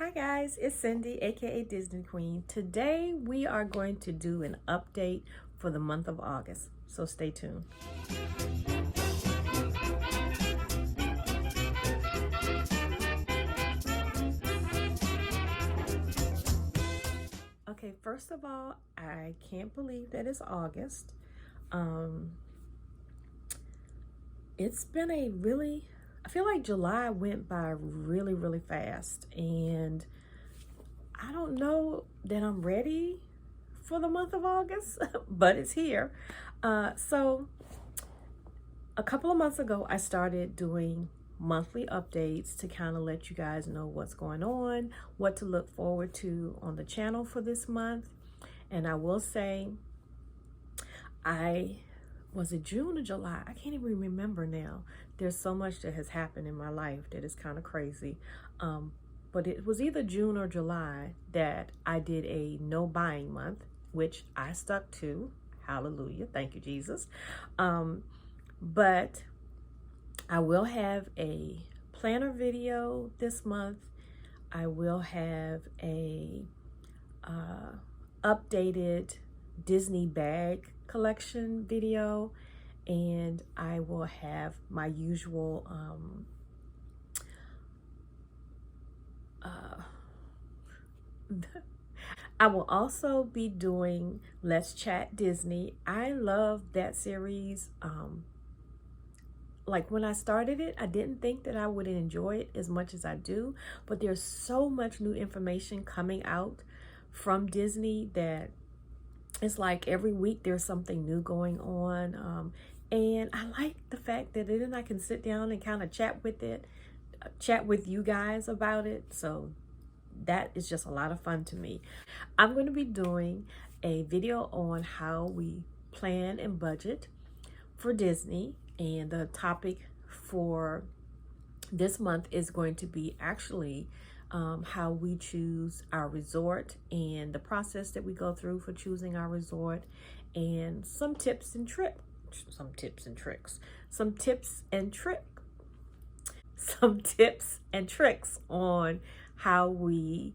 Hi guys, it's Cyndi, aka Disney Queen. Today we are going to do an update for the month of August, so stay tuned. Okay, first of all, I can't believe that it's August. It's been I feel like July went by really fast, and I don't know that I'm ready for the month of August, but it's here. So a couple of months ago, I started doing monthly updates to kind of let you guys know what's going on, what to look forward to on the channel for this month. And I will say, was it June or July? I can't even remember now. There's so much that has happened in my life that is kind of crazy. But it was either June or July that I did a no buying month, which I stuck to. Hallelujah. Thank you, Jesus. But I will have a planner video this month. I will have a updated Disney bag collection video, and I will have my usual I will also be doing Let's Chat Disney. I love that series. Like when I started it, I didn't think that I would enjoy it as much as I do, but there's so much new information coming out from Disney that it's like every week there's something new going on. And I like the fact that then I can sit down and kind of chat with you guys about it. So that is just a lot of fun to me. I'm going to be doing a video on how we plan and budget for Disney, and the topic for this month is going to be actually how we choose our resort and the process that we go through for choosing our resort, and some tips and tricks on how we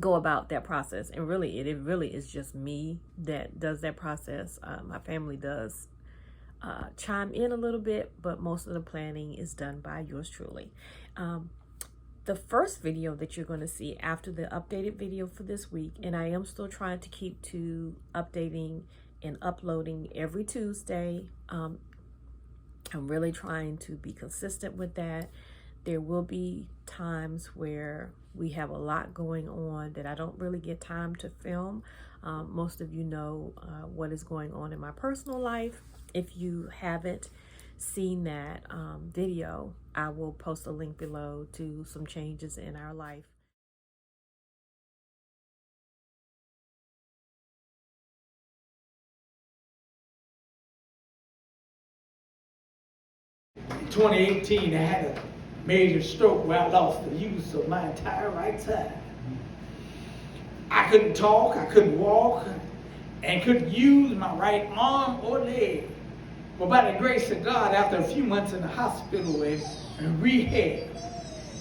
go about that process. And really, it really is just me that does that process. My family does chime in a little bit, but most of the planning is done by yours truly. The first video that you're going to see after the updated video for this week, and I am still trying to keep to updating and uploading every Tuesday. I'm really trying to be consistent with that. There will be times where we have a lot going on that I don't really get time to film. Most of you know what is going on in my personal life. If you haven't seen that video, I will post a link below to some changes in our life. In 2018, I had a major stroke where I lost the use of my entire right side. I couldn't talk, I couldn't walk, and couldn't use my right arm or leg. But by the grace of God, after a few months in the hospital and rehab,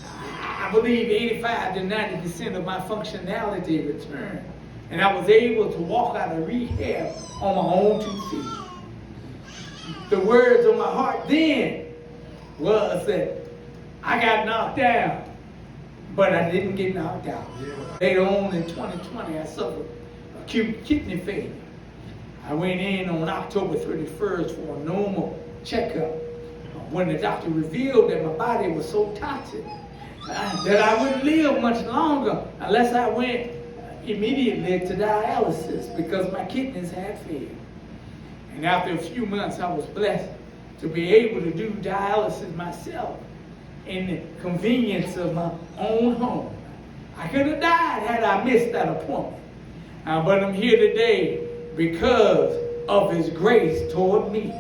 I believe 85 to 90% of my functionality returned. And I was able to walk out of rehab on my own 2 feet. The words on my heart then was that I got knocked down, but I didn't get knocked out. Later on in 2020, I suffered acute kidney failure. I went in on October 31st for a normal checkup when the doctor revealed that my body was so toxic that I wouldn't live much longer unless I went immediately to dialysis because my kidneys had failed. And after a few months, I was blessed to be able to do dialysis myself in the convenience of my own home. I could have died had I missed that appointment. But I'm here today because of His grace toward me.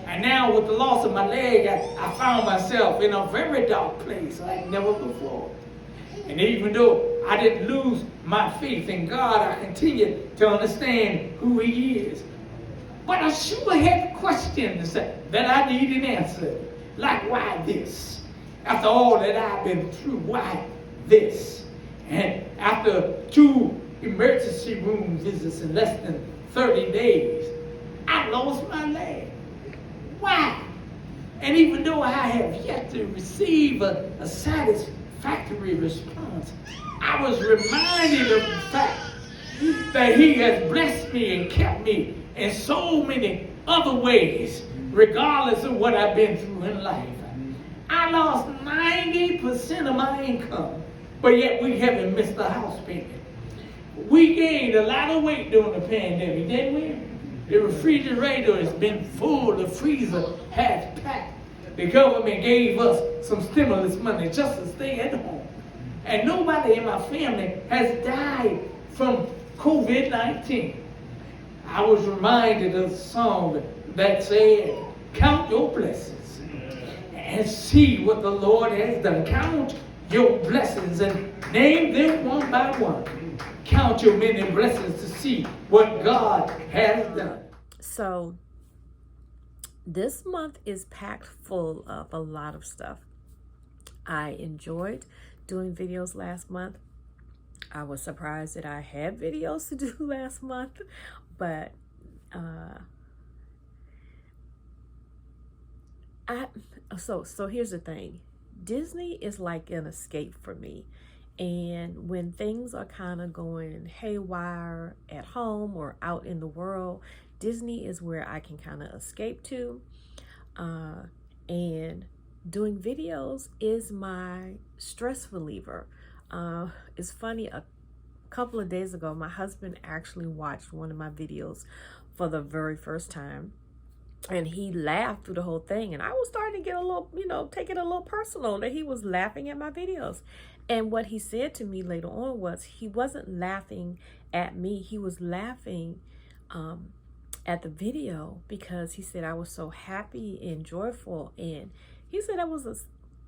And now with the loss of my leg, I found myself in a very dark place like never before. And even though I didn't lose my faith in God, I continue to understand who He is. But I sure had questions that I needed answered. Like, why this? After all that I've been through, why this. And after 2 emergency room visits in less than 30 days, I lost my leg. Why? And even though I have yet to receive a satisfactory response, I was reminded of the fact that he has blessed me and kept me in so many other ways, regardless of what I've been through in life. I lost 90% of my income, but yet we haven't missed a house payment. We gained a lot of weight during the pandemic, didn't we? The refrigerator has been full, the freezer has packed. The government gave us some stimulus money just to stay at home. And nobody in my family has died from COVID-19. I was reminded of a song that said, count your blessings and see what the Lord has done. Count your blessings and name them one by one. Count your many blessings to see what God has done. So this month is packed full of a lot of stuff. I enjoyed doing videos last month. I was surprised that I had videos to do last month, but so here's the thing. Disney is like an escape for me. And when things are kind of going haywire at home or out in the world, Disney is where I can kind of escape to. And doing videos is my stress reliever. It's funny, a couple of days ago, my husband actually watched one of my videos for the very first time. And he laughed through the whole thing. And I was starting to get a little, take it a little personal that he was laughing at my videos. And what he said to me later on was he wasn't laughing at me. He was laughing at the video because he said I was so happy and joyful. And he said that was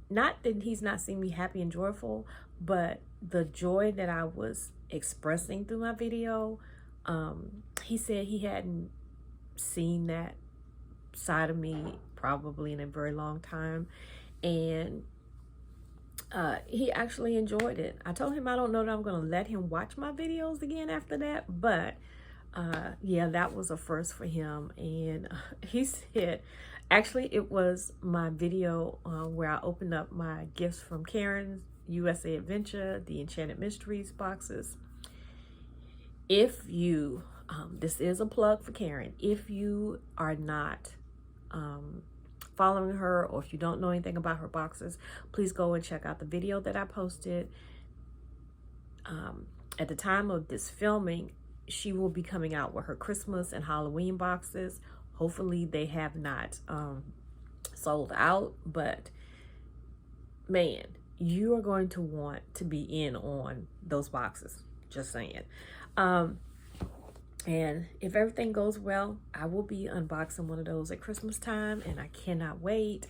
not that he's not seeing me happy and joyful, but the joy that I was expressing through my video, he said he hadn't seen that side of me probably in a very long time. And he actually enjoyed it. I told him I don't know that I'm going to let him watch my videos again after that, but yeah, that was a first for him. And he said, actually, it was my video where I opened up my gifts from Karen's USA Adventure, the Enchanted Mysteries boxes. If you, this is a plug for Karen, if you are not following her, or if you don't know anything about her boxes, please go and check out the video that I posted. At the time of this filming, she will be coming out with her Christmas and Halloween boxes. Hopefully they have not sold out, but man, you are going to want to be in on those boxes, just saying. And if everything goes well, I will be unboxing one of those at Christmas time, and I cannot wait.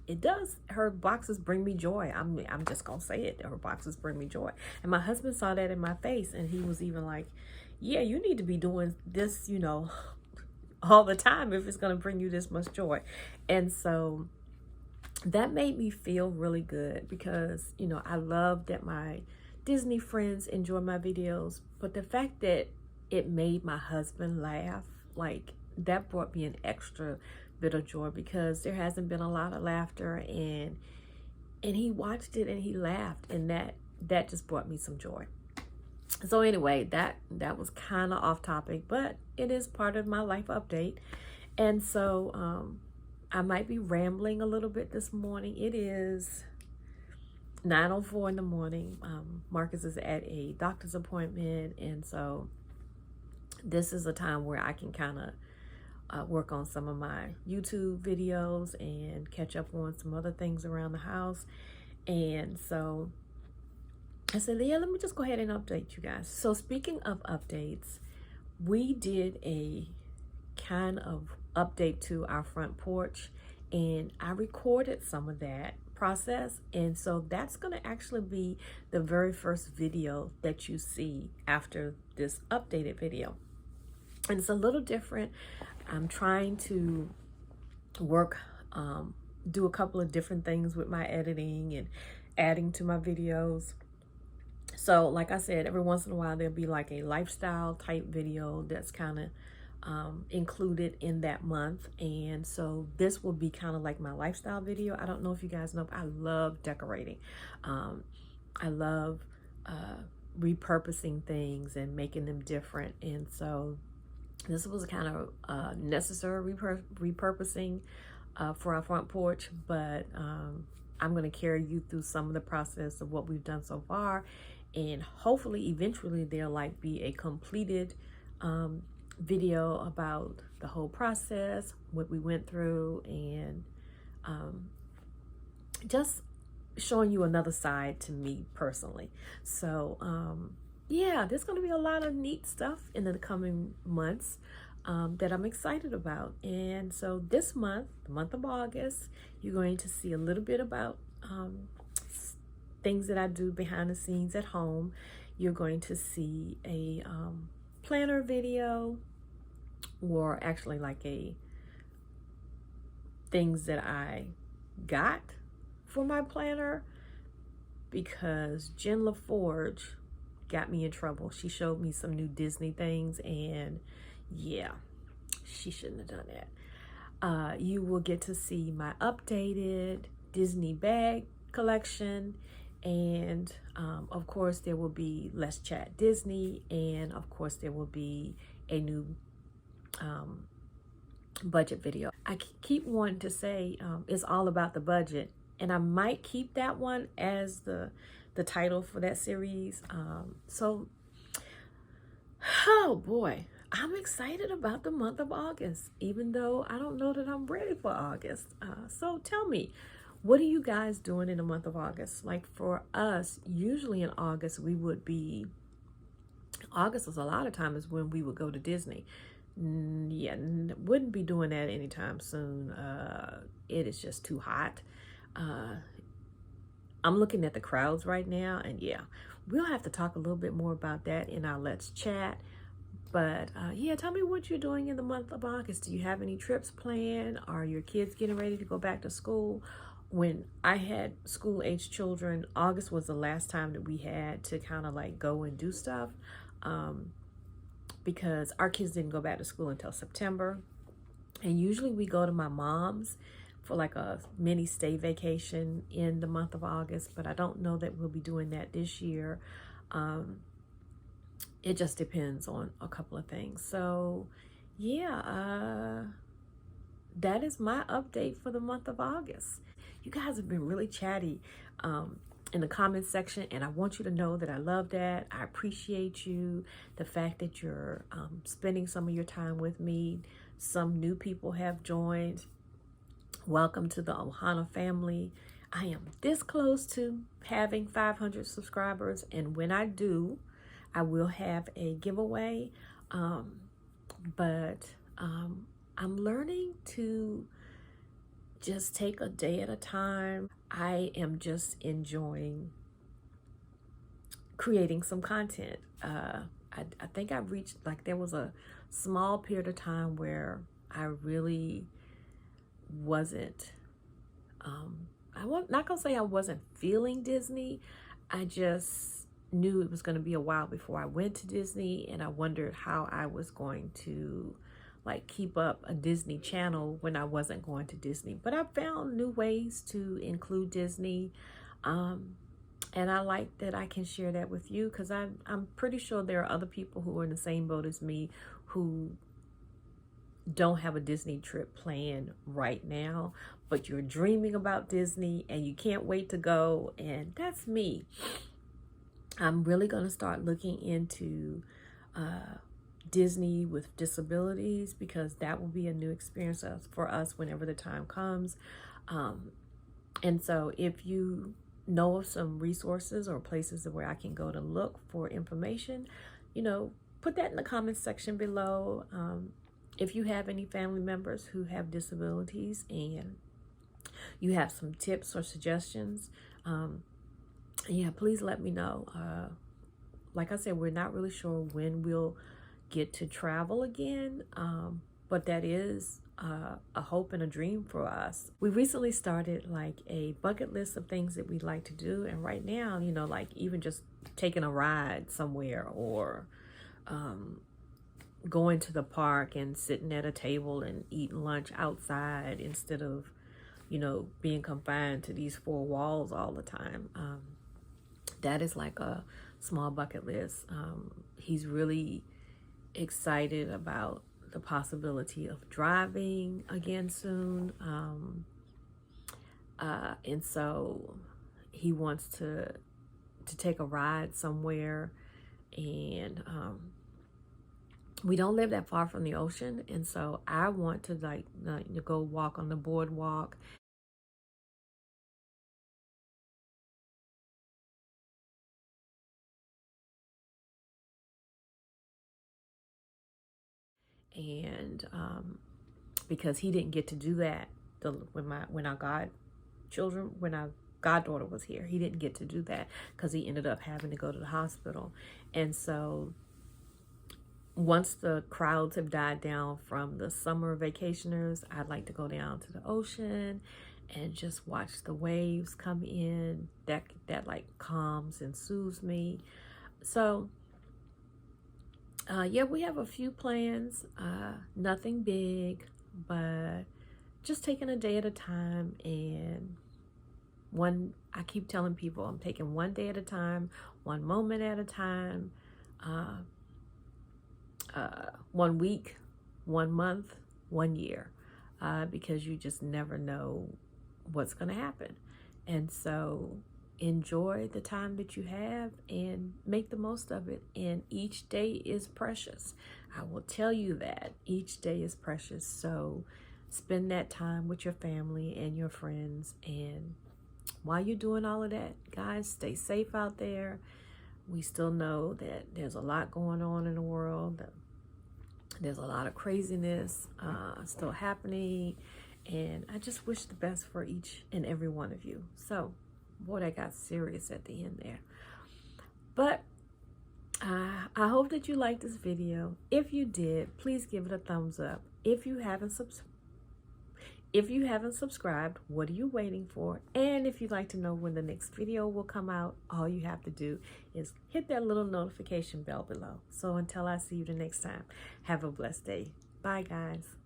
It does. Her boxes bring me joy. I'm just going to say it. Her boxes bring me joy. And my husband saw that in my face, and he was even like, yeah, you need to be doing this, all the time if it's going to bring you this much joy. And so that made me feel really good because, I love that my Disney friends enjoy my videos, but the fact that it made my husband laugh, like that brought me an extra bit of joy because there hasn't been a lot of laughter, and he watched it and he laughed, and that just brought me some joy. So anyway, that was kind of off topic, but it is part of my life update. And so I might be rambling a little bit this morning. It is 9:04 in the morning. Marcus is at a doctor's appointment, and so this is a time where I can kind of work on some of my YouTube videos and catch up on some other things around the house. And so I said, yeah, let me just go ahead and update you guys. So speaking of updates, we did a kind of update to our front porch, and I recorded some of that process. And so that's going to actually be the very first video that you see after this updated video. And it's a little different. I'm trying to work, do a couple of different things with my editing and adding to my videos. So like I said, every once in a while there'll be like a lifestyle type video that's kind of included in that month. And so this will be kind of like my lifestyle video. I don't know if you guys know, but I love decorating. I love repurposing things and making them different. And so this was kind of necessary repurposing for our front porch, but I'm going to carry you through some of the process of what we've done so far, and hopefully eventually there'll like be a completed video about the whole process, what we went through, and just showing you another side to me personally. So yeah, there's going to be a lot of neat stuff in the coming months that I'm excited about. And so this month, the month of August, you're going to see a little bit about things that I do behind the scenes at home. You're going to see a planner video, or actually like a things that I got for my planner, because Jen LaForge got me in trouble. She showed me some new Disney things, and yeah, she shouldn't have done that. You will get to see my updated Disney bag collection, and of course there will be Let's Chat Disney, and of course there will be a new budget video. I keep wanting to say it's all about the budget, and I might keep that one as the title for that series. So, oh boy, I'm excited about the month of August, even though I don't know that I'm ready for August. So tell me, what are you guys doing in the month of August? Like for us, usually in August, August is a lot of times when we would go to Disney. Yeah, wouldn't be doing that anytime soon. It is just too hot. I'm looking at the crowds right now, and yeah, we'll have to talk a little bit more about that in our Let's Chat. But yeah, tell me what you're doing in the month of August. Do you have any trips planned? Are your kids getting ready to go back to school? When I had school-age children, August was the last time that we had to kind of like go and do stuff, because our kids didn't go back to school until September. And usually we go to my mom's for like a mini stay vacation in the month of August, but I don't know that we'll be doing that this year. It just depends on a couple of things. So yeah, that is my update for the month of August. You guys have been really chatty in the comments section, and I want you to know that I love that. I appreciate you, the fact that you're spending some of your time with me. Some new people have joined. Welcome to the Ohana family. I am this close to having 500 subscribers, and when I do, I will have a giveaway. But I'm learning to just take a day at a time. I am just enjoying creating some content. I think I've reached, like, there was a small period of time where I really wasn't, I'm not gonna say I wasn't feeling Disney. I just knew it was going to be a while before I went to Disney, and I wondered how I was going to like keep up a Disney channel when I wasn't going to Disney. But I found new ways to include Disney, and I like that I can share that with you, because I'm pretty sure there are other people who are in the same boat as me who don't have a Disney trip planned right now, but you're dreaming about Disney and you can't wait to go, and that's me. I'm really going to start looking into Disney with disabilities, because that will be a new experience for us whenever the time comes. And so if you know of some resources or places where I can go to look for information, you know, put that in the comments section below. If you have any family members who have disabilities and you have some tips or suggestions, yeah, please let me know. Like I said, we're not really sure when we'll get to travel again, but that is a hope and a dream for us. We recently started like a bucket list of things that we'd like to do, and right now, you know, like even just taking a ride somewhere, or going to the park and sitting at a table and eating lunch outside instead of, you know, being confined to these four walls all the time. That is like a small bucket list. He's really excited about the possibility of driving again soon. And so he wants to take a ride somewhere, and we don't live that far from the ocean, and so I want to like go walk on the boardwalk. And because he didn't get to do that when our goddaughter was here, he didn't get to do that because he ended up having to go to the hospital. And so once the crowds have died down from the summer vacationers, I'd like to go down to the ocean and just watch the waves come in. That like calms and soothes me. So yeah, we have a few plans, nothing big, but just taking a day at a time. And I keep telling people I'm taking one day at a time, one moment at a time, 1 week, 1 month, 1 year, because you just never know what's going to happen. And so enjoy the time that you have and make the most of it. And each day is precious. I will tell you that each day is precious. So spend that time with your family and your friends. And while you're doing all of that, guys, stay safe out there. We still know that there's a lot going on in the world. There's a lot of craziness still happening. And I just wish the best for each and every one of you. So, boy, that got serious at the end there. But I hope that you liked this video. If you did, please give it a thumbs up. If you haven't subscribed, what are you waiting for? And if you'd like to know when the next video will come out, all you have to do is hit that little notification bell below. So until I see you the next time, have a blessed day. Bye, guys.